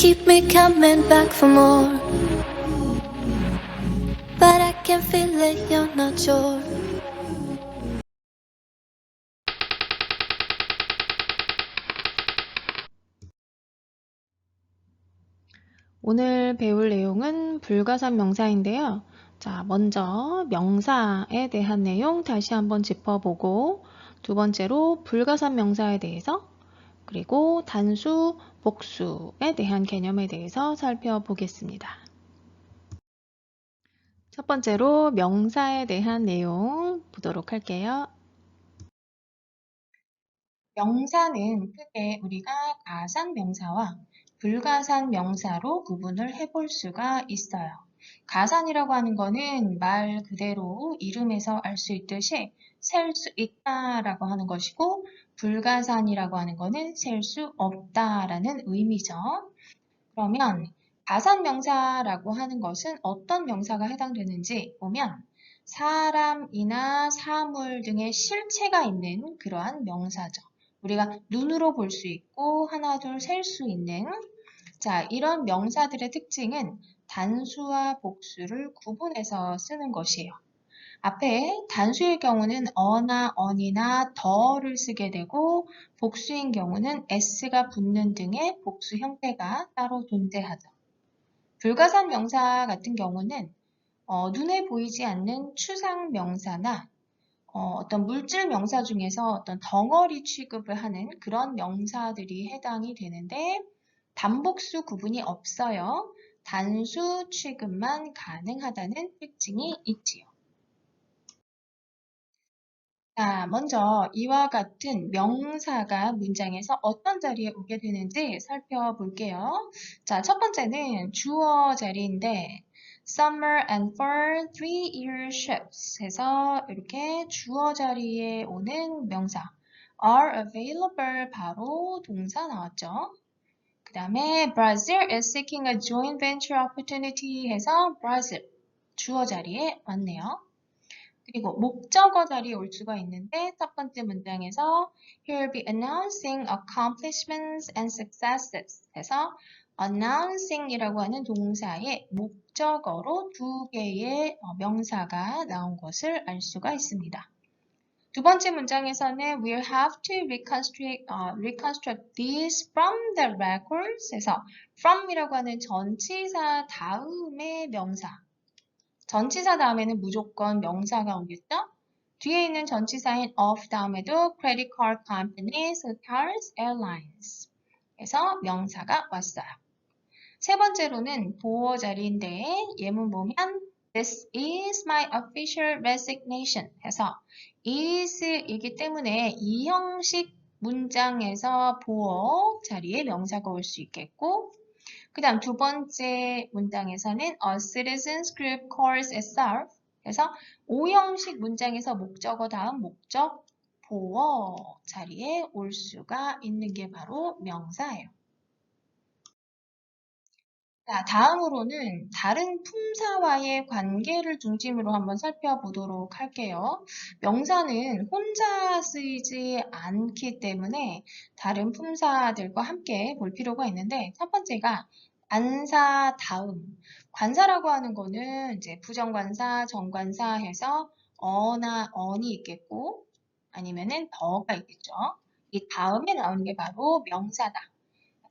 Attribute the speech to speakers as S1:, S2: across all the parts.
S1: keep me coming back for more, but I can feel it, you're not sure.
S2: 오늘 배울 내용은 불가산 명사인데요. 자, 먼저 명사에 대한 내용 다시 한번 짚어보고, 두 번째로 불가산 명사에 대해서, 그리고 단수, 복수에 대한 개념에 대해서 살펴보겠습니다. 첫 번째로 명사에 대한 내용 보도록 할게요. 명사는 크게 우리가 가산 명사와 불가산 명사로 구분을 해볼 수가 있어요. 가산이라고 하는 거는 말 그대로 이름에서 알 수 있듯이 셀 수 있다라고 하는 것이고, 불가산이라고 하는 거는 셀 수 없다라는 의미죠. 그러면 가산 명사라고 하는 것은 어떤 명사가 해당되는지 보면 사람이나 사물 등의 실체가 있는 그러한 명사죠. 우리가 눈으로 볼 수 있고 하나 둘 셀 수 있는, 자, 이런 명사들의 특징은 단수와 복수를 구분해서 쓰는 것이에요. 앞에 단수의 경우는 어나 언이나 더를 쓰게 되고, 복수인 경우는 s가 붙는 등의 복수 형태가 따로 존재하죠. 불가산 명사 같은 경우는 눈에 보이지 않는 추상 명사나 어떤 물질 명사 중에서 어떤 덩어리 취급을 하는 그런 명사들이 해당이 되는데, 단복수 구분이 없어요. 단수 취급만 가능하다는 특징이 있지요. 자, 먼저 이와 같은 명사가 문장에서 어떤 자리에 오게 되는지 살펴볼게요. 자, 첫 번째는 주어 자리인데 summer and fall 3-year ships 해서 이렇게 주어 자리에 오는 명사 are available 바로 동사 나왔죠. 그 다음에 Brazil is seeking a joint venture opportunity 해서 Brazil 주어 자리에 왔네요. 그리고 목적어 자리에 올 수가 있는데 첫 번째 문장에서 He'll be announcing accomplishments and successes 해서 announcing이라고 하는 동사의 목적어로 두 개의 명사가 나온 것을 알 수가 있습니다. 두 번째 문장에서는 We'll have to reconstruct these from the records 해서 from이라고 하는 전치사 다음의 명사, 전치사 다음에는 무조건 명사가 오겠죠? 뒤에 있는 전치사인 of 다음에도 credit card companies, cars, airlines 에서 명사가 왔어요. 세 번째로는 보어 자리인데 예문 보면 This is my official resignation 해서 is이기 때문에 이 형식 문장에서 보어 자리에 명사가 올 수 있겠고, 그 다음 두 번째 문장에서는 a citizens group calls itself 그래서 오형식 문장에서 목적어 다음 목적 보어 자리에 올 수가 있는 게 바로 명사예요. 자, 다음으로는 다른 품사와의 관계를 중심으로 한번 살펴보도록 할게요. 명사는 혼자 쓰이지 않기 때문에 다른 품사들과 함께 볼 필요가 있는데, 첫 번째가 관사 다음. 관사라고 하는 거는 이제 부정관사, 정관사 해서 어나 언이 있겠고 아니면은 더가 있겠죠. 이 다음에 나오는 게 바로 명사다.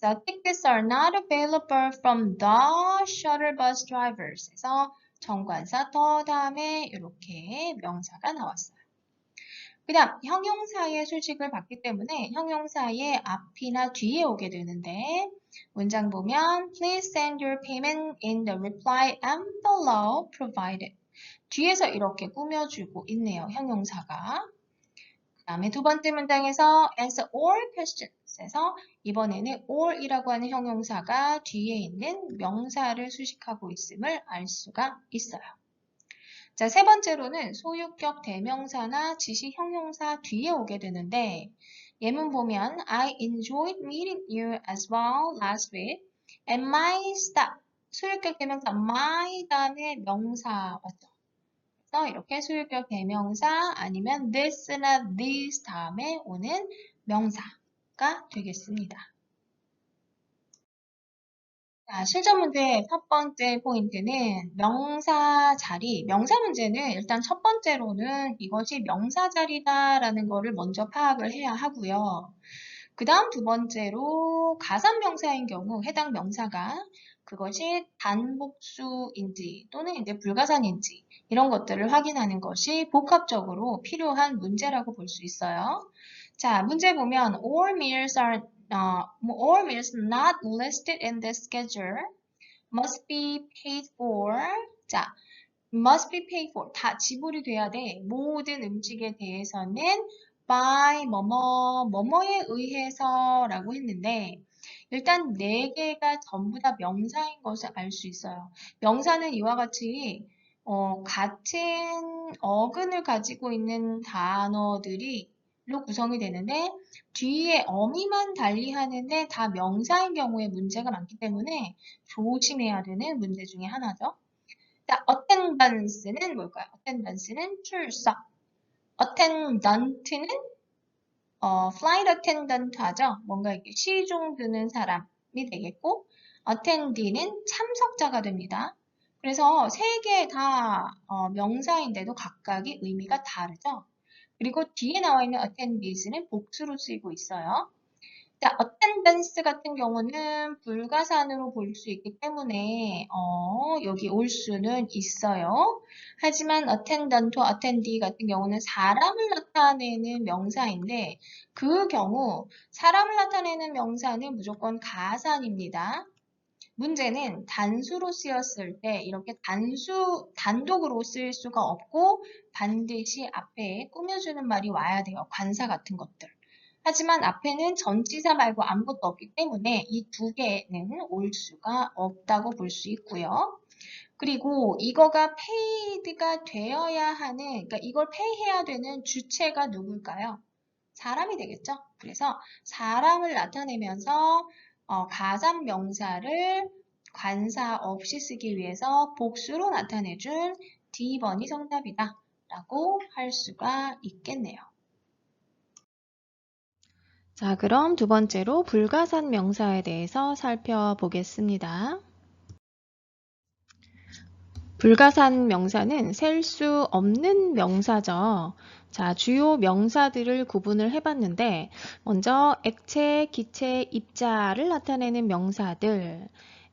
S2: So tickets are not available from the shuttle bus drivers. 그래서 정관사 더 다음에 이렇게 명사가 나왔어요. 그 다음 형용사의 수식을 받기 때문에 형용사의 앞이나 뒤에 오게 되는데, 문장 보면 Please send your payment in the reply envelope provided. 뒤에서 이렇게 꾸며주고 있네요. 형용사가. 그 다음에 두 번째 문장에서 answer all questions에서 이번에는 all이라고 하는 형용사가 뒤에 있는 명사를 수식하고 있음을 알 수가 있어요. 자, 세 번째로는 소유격 대명사나 지시 형용사 뒤에 오게 되는데, 예문 보면 I enjoyed meeting you as well last week and my staff 소유격 대명사 my 다음에 명사 왔죠. 그래서 이렇게 소유격 대명사 아니면 this나 these 다음에 오는 명사가 되겠습니다. 자, 실전 문제 첫 번째 포인트는 명사 자리. 명사 문제는 일단 첫 번째로는 이것이 명사 자리다라는 거를 먼저 파악을 해야 하고요. 그 다음 두 번째로 가산명사인 경우 해당 명사가 그것이 단복수인지 또는 이제 불가산인지 이런 것들을 확인하는 것이 복합적으로 필요한 문제라고 볼 수 있어요. 자, 문제 보면 all meals not listed in the schedule must be paid for. 자, must be paid for. 다 지불이 돼야 돼. 모든 음식에 대해서는 by 뭐뭐에 의해서 라고 했는데 일단 네 개가 전부 다 명사인 것을 알 수 있어요. 명사는 이와 같이 같은 어근을 가지고 있는 단어들이 로 구성이 되는데 뒤에 어미만 달리하는데 다 명사인 경우에 문제가 많기 때문에 조심해야 되는 문제 중에 하나죠. 자, attendance는 뭘까요? attendance는 출석. attendant는 flight attendant 하죠. 뭔가 이렇게 시중 드는 사람이 되겠고 attendee는 참석자가 됩니다. 그래서 세 개 다 명사인데도 각각의 의미가 다르죠. 그리고 뒤에 나와 있는 attendees는 복수로 쓰이고 있어요. 자, attendance 같은 경우는 불가산으로 볼 수 있기 때문에 여기 올 수는 있어요. 하지만 attendant, attendee 같은 경우는 사람을 나타내는 명사인데 그 경우 사람을 나타내는 명사는 무조건 가산입니다. 문제는 단수로 쓰였을 때 이렇게 단독으로 쓰일 수가 없고 반드시 앞에 꾸며주는 말이 와야 돼요. 관사 같은 것들. 하지만 앞에는 전치사 말고 아무것도 없기 때문에 이 두 개는 올 수가 없다고 볼 수 있고요. 그리고 이거가 paid가 되어야 하는, 그러니까 이걸 pay해야 되는 주체가 누굴까요? 사람이 되겠죠? 그래서 사람을 나타내면서 가산 명사를 관사 없이 쓰기 위해서 복수로 나타내준 D번이 정답이다 라고 할 수가 있겠네요.
S3: 자, 그럼 두 번째로 불가산 명사에 대해서 살펴보겠습니다. 불가산 명사는 셀 수 없는 명사죠. 자, 주요 명사들을 구분을 해봤는데 먼저 액체, 기체, 입자를 나타내는 명사들.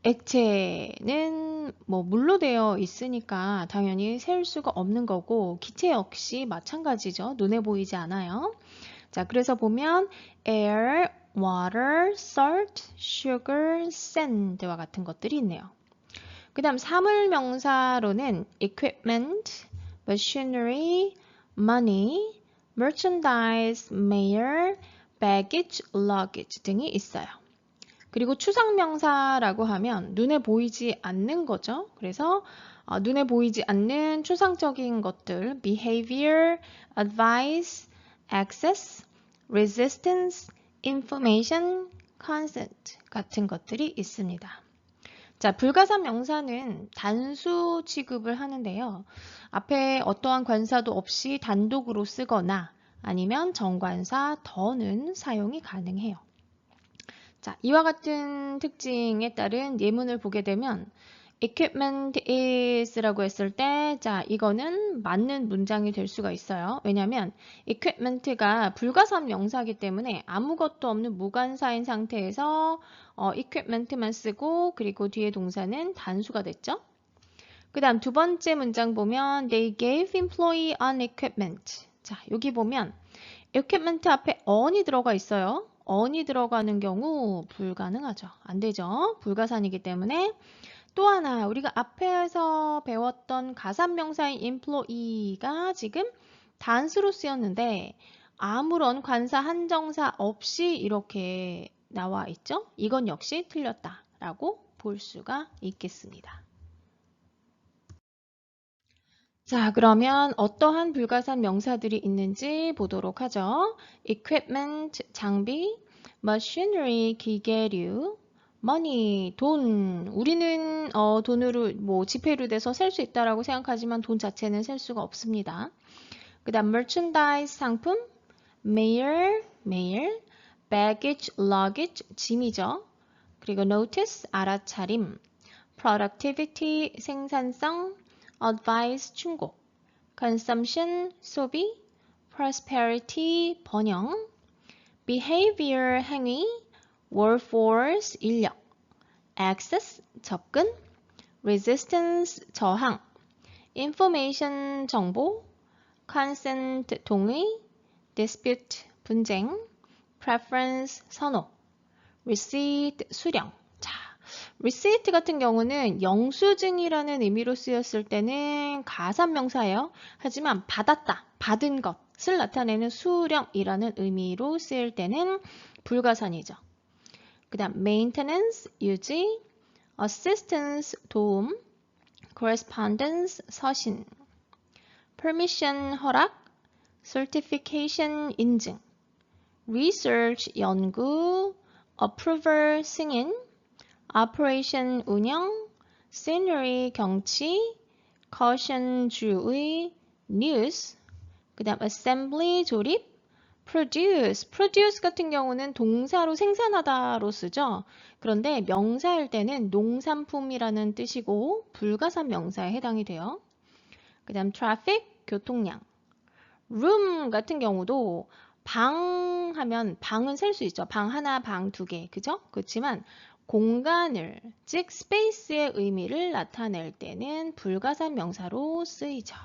S3: 액체는 물로 되어 있으니까 당연히 셀 수가 없는 거고 기체 역시 마찬가지죠. 눈에 보이지 않아요. 자, 그래서 보면 air, water, salt, sugar, sand와 같은 것들이 있네요. 그 다음 사물명사로는 equipment, machinery, money, merchandise, mail, baggage, luggage 등이 있어요. 그리고 추상명사라고 하면 눈에 보이지 않는 거죠. 그래서 눈에 보이지 않는 추상적인 것들, behavior, advice, access, resistance, information, consent 같은 것들이 있습니다. 자, 불가산 명사는 단수 취급을 하는데요. 앞에 어떠한 관사도 없이 단독으로 쓰거나 아니면 정관사 더는 사용이 가능해요. 자, 이와 같은 특징에 따른 예문을 보게 되면 equipment is라고 했을 때, 자, 이거는 맞는 문장이 될 수가 있어요. 왜냐하면 equipment가 불가산 명사이기 때문에 아무것도 없는 무관사인 상태에서 equipment만 쓰고 그리고 뒤에 동사는 단수가 됐죠. 그 다음 두 번째 문장 보면 they gave employee an equipment. 자, 여기 보면 equipment 앞에 on이 들어가 있어요. on이 들어가는 경우 불가능하죠. 안 되죠. 불가산이기 때문에 또 하나 우리가 앞에서 배웠던 가산명사인 employee가 지금 단수로 쓰였는데 아무런 관사 한정사 없이 이렇게 나와 있죠. 이건 역시 틀렸다라고 볼 수가 있겠습니다. 자, 그러면 어떠한 불가산 명사들이 있는지 보도록 하죠. equipment, 장비, machinery, 기계류, money, 돈. 우리는 돈으로 지폐로 돼서 셀 수 있다라고 생각하지만 돈 자체는 셀 수가 없습니다. 그 다음 merchandise, 상품, mail, baggage, luggage, 짐이죠. 그리고 notice, 알아차림, productivity, 생산성, advice, 충고, consumption, 소비, prosperity, 번영, behavior, 행위, workforce, 인력, access, 접근, resistance, 저항, information, 정보, consent, 동의, dispute, 분쟁, preference, 선호, receipt, 수령. 자, receipt 같은 경우는 영수증이라는 의미로 쓰였을 때는 가산명사예요. 하지만 받았다, 받은 것을 나타내는 수령이라는 의미로 쓰일 때는 불가산이죠. 그 다음 maintenance, 유지, assistance, 도움, correspondence, 서신, permission, 허락, certification, 인증, research, 연구, approval, 승인, operation, 운영, scenery, 경치, caution, 주의, news, 그 다음 assembly, 조립, produce 같은 경우는 동사로 생산하다로 쓰죠. 그런데 명사일 때는 농산품이라는 뜻이고 불가산 명사에 해당이 돼요. 그 다음 traffic, 교통량, room 같은 경우도 방 하면 방은 셀 수 있죠. 방 하나, 방 두 개, 그죠? 그렇지만 공간을, 즉 space의 의미를 나타낼 때는 불가산 명사로 쓰이죠.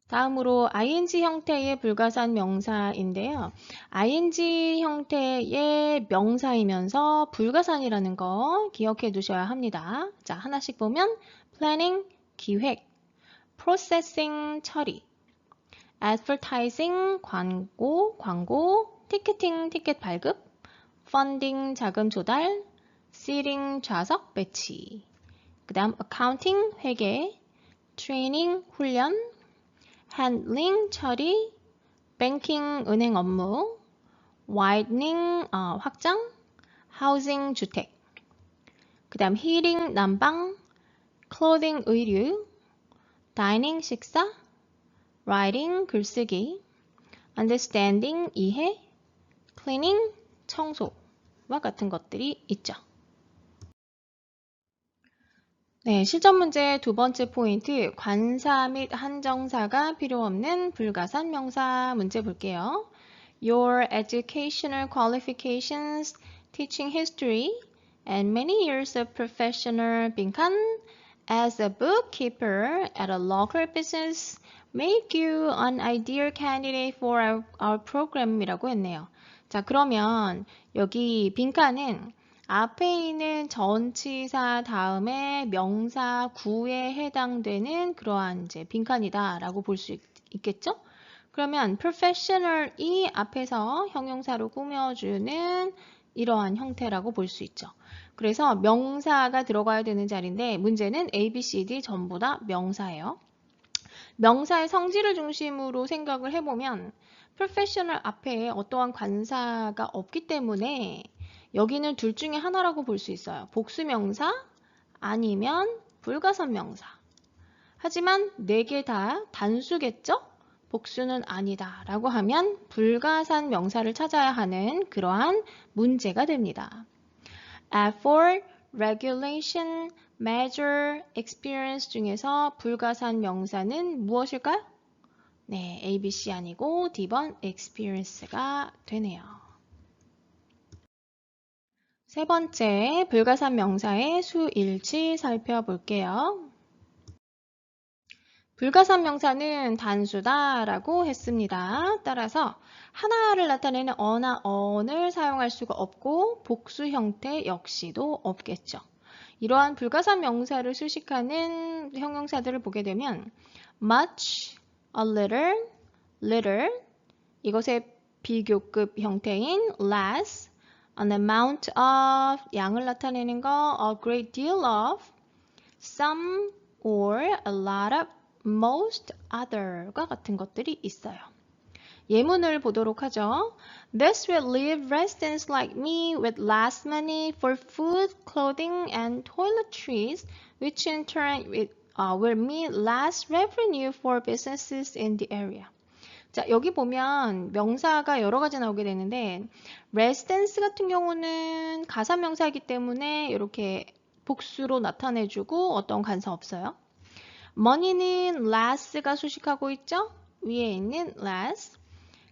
S3: 다음으로 ing 형태의 불가산 명사인데요. ing 형태의 명사이면서 불가산이라는 거 기억해 두셔야 합니다. 자, 하나씩 보면 planning, 기획, processing, 처리, advertising, 광고, ticketing, 티켓 발급, funding, 자금 조달, seating, 좌석 배치, 그 다음 accounting, 회계, training, 훈련, handling, 처리, banking, 은행 업무, widening, 확장, housing, 주택, 그 다음 heating, 난방, clothing, 의류, dining, 식사, writing, 글쓰기, understanding, 이해, cleaning, 청소와 같은 것들이 있죠. 네, 실전 문제 두 번째 포인트, 관사 및 한정사가 필요 없는 불가산 명사 문제 볼게요. Your educational qualifications, teaching history, and many years of professional 빈칸 as a bookkeeper at a local business make you an ideal candidate for our program이라고 했네요. 자, 그러면 여기 빈칸은 앞에 있는 전치사 다음에 명사 구에 해당되는 그러한 이제 빈칸이다라고 볼 수 있겠죠? 그러면 professional이 앞에서 형용사로 꾸며주는 이러한 형태라고 볼 수 있죠. 그래서 명사가 들어가야 되는 자리인데 문제는 A, B, C, D 전부 다 명사예요. 명사의 성질을 중심으로 생각을 해보면 professional 앞에 어떠한 관사가 없기 때문에 여기는 둘 중에 하나라고 볼 수 있어요. 복수명사 아니면 불가산명사. 하지만 네 개 다 단수겠죠? 복수는 아니다 라고 하면 불가산 명사를 찾아야 하는 그러한 문제가 됩니다. For, regulation, measure, experience 중에서 불가산 명사는 무엇일까요? 네, A, B, C 아니고 D번 experience가 되네요. 세 번째, 불가산 명사의 수일치 살펴볼게요. 불가산 명사는 단수다라고 했습니다. 따라서 하나를 나타내는 어나 언을 사용할 수가 없고 복수 형태 역시도 없겠죠. 이러한 불가산 명사를 수식하는 형용사들을 보게 되면 much, a little, little, 이것의 비교급 형태인 less, an amount of, 양을 나타내는 거 a great deal of, some or a lot of, most, other과 같은 것들이 있어요. 예문을 보도록 하죠. This will leave residents like me with less money for food, clothing, and toiletries, which in turn will mean less revenue for businesses in the area. 자, 여기 보면 명사가 여러 가지 나오게 되는데 residence 같은 경우는 가사명사이기 때문에 이렇게 복수로 나타내주고 어떤 관사 없어요. money는 last가 수식하고 있죠? 위에 있는 last.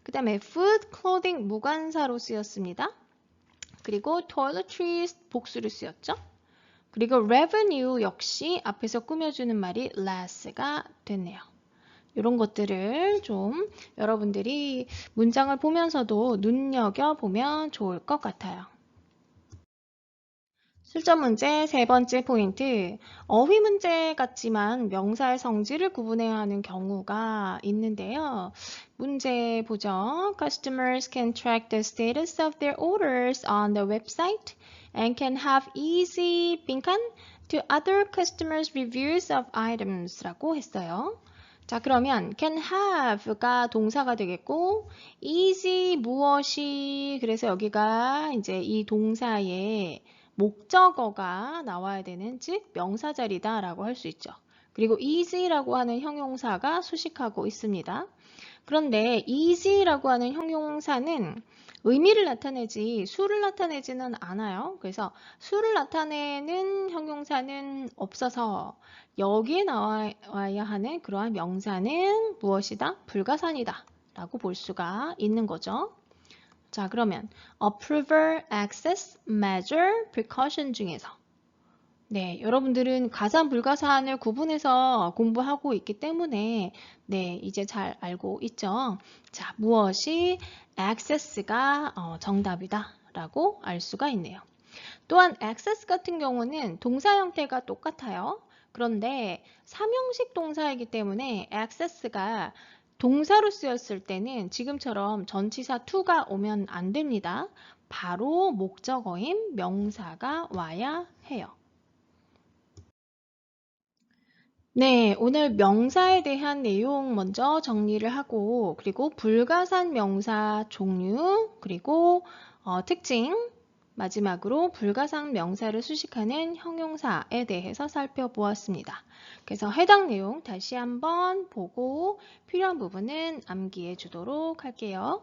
S3: 그 다음에 food, clothing 무관사로 쓰였습니다. 그리고 toiletries 복수로 쓰였죠? 그리고 revenue 역시 앞에서 꾸며주는 말이 last가 됐네요. 이런 것들을 좀 여러분들이 문장을 보면서도 눈여겨보면 좋을 것 같아요. 실전 문제 세 번째 포인트. 어휘 문제 같지만 명사의 성질을 구분해야 하는 경우가 있는데요. 문제 보죠. Customers can track the status of their orders on the website and can have easy 빈칸 to other customers' reviews of items 라고 했어요. 자, 그러면 can have가 동사가 되겠고 easy 무엇이 그래서 여기가 이제 이 동사의 목적어가 나와야 되는 즉 명사 자리다 라고 할 수 있죠. 그리고 easy라고 하는 형용사가 수식하고 있습니다. 그런데 easy라고 하는 형용사는 의미를 나타내지 수를 나타내지는 않아요. 그래서 수를 나타내는 형용사는 없어서 여기에 나와야 하는 그러한 명사는 무엇이다? 불가산이다 라고 볼 수가 있는 거죠. 자, 그러면 approval, access, measure, precaution 중에서 네, 여러분들은 가산, 불가산을 구분해서 공부하고 있기 때문에 네, 이제 잘 알고 있죠. 자, 무엇이 access가 정답이다 라고 알 수가 있네요. 또한 access 같은 경우는 동사 형태가 똑같아요. 그런데 삼형식 동사이기 때문에 access가 동사로 쓰였을 때는 지금처럼 전치사 to가 오면 안 됩니다. 바로 목적어인 명사가 와야 해요. 네, 오늘 명사에 대한 내용 먼저 정리를 하고 그리고 불가산 명사 종류 그리고 특징 마지막으로 불가산 명사를 수식하는 형용사에 대해서 살펴보았습니다. 그래서 해당 내용 다시 한번 보고 필요한 부분은 암기해 주도록 할게요.